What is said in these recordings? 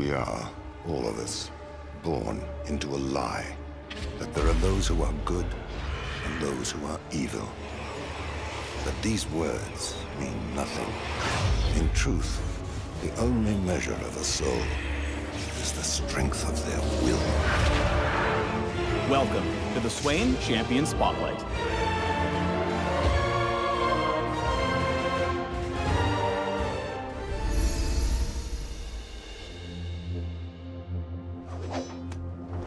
We are, all of us, born into a lie. That there are those who are good and those who are evil. But these words mean nothing. In truth, the only measure of a soul is the strength of their will. Welcome to the Swain Champion Spotlight.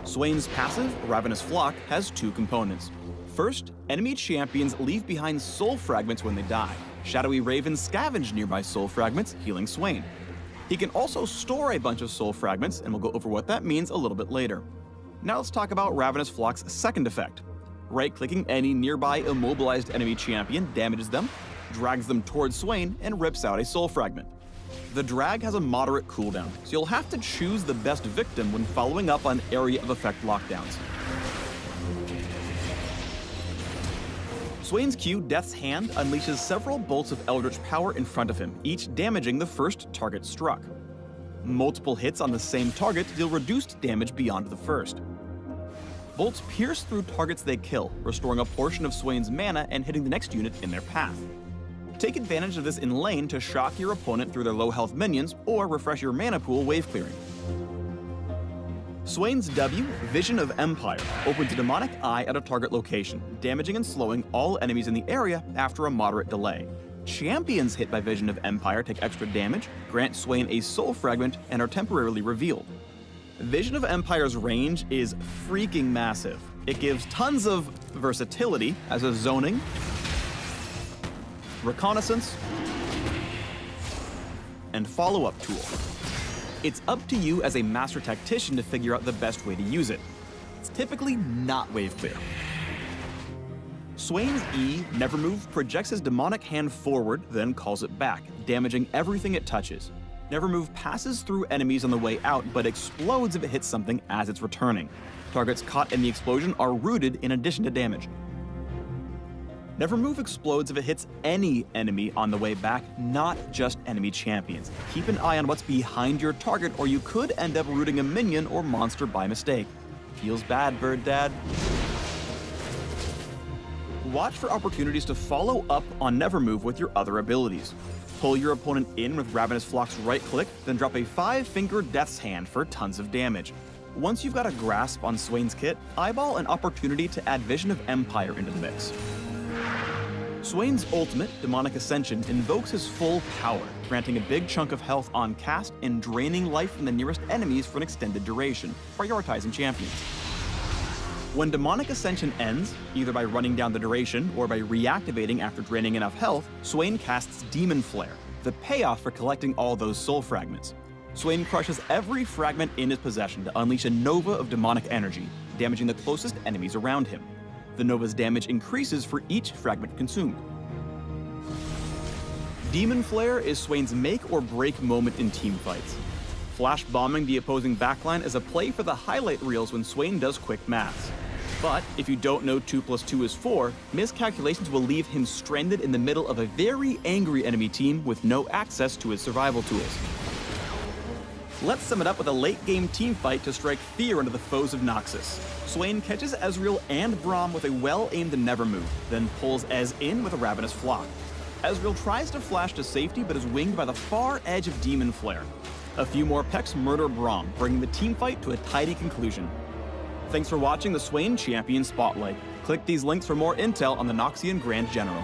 Swain's passive, Ravenous Flock, has two components. First, enemy champions leave behind soul fragments when they die. Shadowy ravens scavenge nearby soul fragments, healing Swain. He can also store a bunch of soul fragments, and we'll go over what that means a little bit later. Now let's talk about Ravenous Flock's second effect. Right-clicking any nearby immobilized enemy champion damages them, drags them towards Swain, and rips out a soul fragment. The drag has a moderate cooldown, so you'll have to choose the best victim when following up on area of effect lockdowns. Swain's Q, Death's Hand, unleashes several bolts of eldritch power in front of him, each damaging the first target struck. Multiple hits on the same target deal reduced damage beyond the first. Bolts pierce through targets they kill, restoring a portion of Swain's mana and hitting the next unit in their path. Take advantage of this in lane to shock your opponent through their low health minions, or refresh your mana pool wave clearing. Swain's W, Vision of Empire, opens a demonic eye at a target location, damaging and slowing all enemies in the area after a moderate delay. Champions hit by Vision of Empire take extra damage, grant Swain a soul fragment, and are temporarily revealed. Vision of Empire's range is freaking massive. It gives tons of versatility as a zoning, reconnaissance, and follow-up tool. It's up to you as a master tactician to figure out the best way to use it. It's typically not wave clear. Swain's E, Nevermove, projects his demonic hand forward, then calls it back, damaging everything it touches. Nevermove passes through enemies on the way out, but explodes if it hits something as it's returning. Targets caught in the explosion are rooted in addition to damage. Nevermove explodes if it hits any enemy on the way back, not just enemy champions. Keep an eye on what's behind your target, or you could end up rooting a minion or monster by mistake. Feels bad, Bird Dad. Watch for opportunities to follow up on Nevermove with your other abilities. Pull your opponent in with Ravenous Flock's right-click, then drop a 5-finger Death's Hand for tons of damage. Once you've got a grasp on Swain's kit, eyeball an opportunity to add Vision of Empire into the mix. Swain's ultimate, Demonic Ascension, invokes his full power, granting a big chunk of health on cast and draining life from the nearest enemies for an extended duration, prioritizing champions. When Demonic Ascension ends, either by running down the duration or by reactivating after draining enough health, Swain casts Demon Flare, the payoff for collecting all those soul fragments. Swain crushes every fragment in his possession to unleash a nova of demonic energy, damaging the closest enemies around him. The nova's damage increases for each fragment consumed. Demon Flare is Swain's make or break moment in teamfights. Flash bombing the opposing backline is a play for the highlight reels when Swain does quick maths. But if you don't know 2 + 2 is 4, miscalculations will leave him stranded in the middle of a very angry enemy team with no access to his survival tools. Let's sum it up with a late-game teamfight to strike fear into the foes of Noxus. Swain catches Ezreal and Braum with a well-aimed Nevermove, then pulls Ez in with a Ravenous Flock. Ezreal tries to flash to safety but is winged by the far edge of Demon Flare. A few more pecks murder Braum, bringing the teamfight to a tidy conclusion. Thanks for watching the Swain Champion Spotlight. Click these links for more intel on the Noxian Grand General.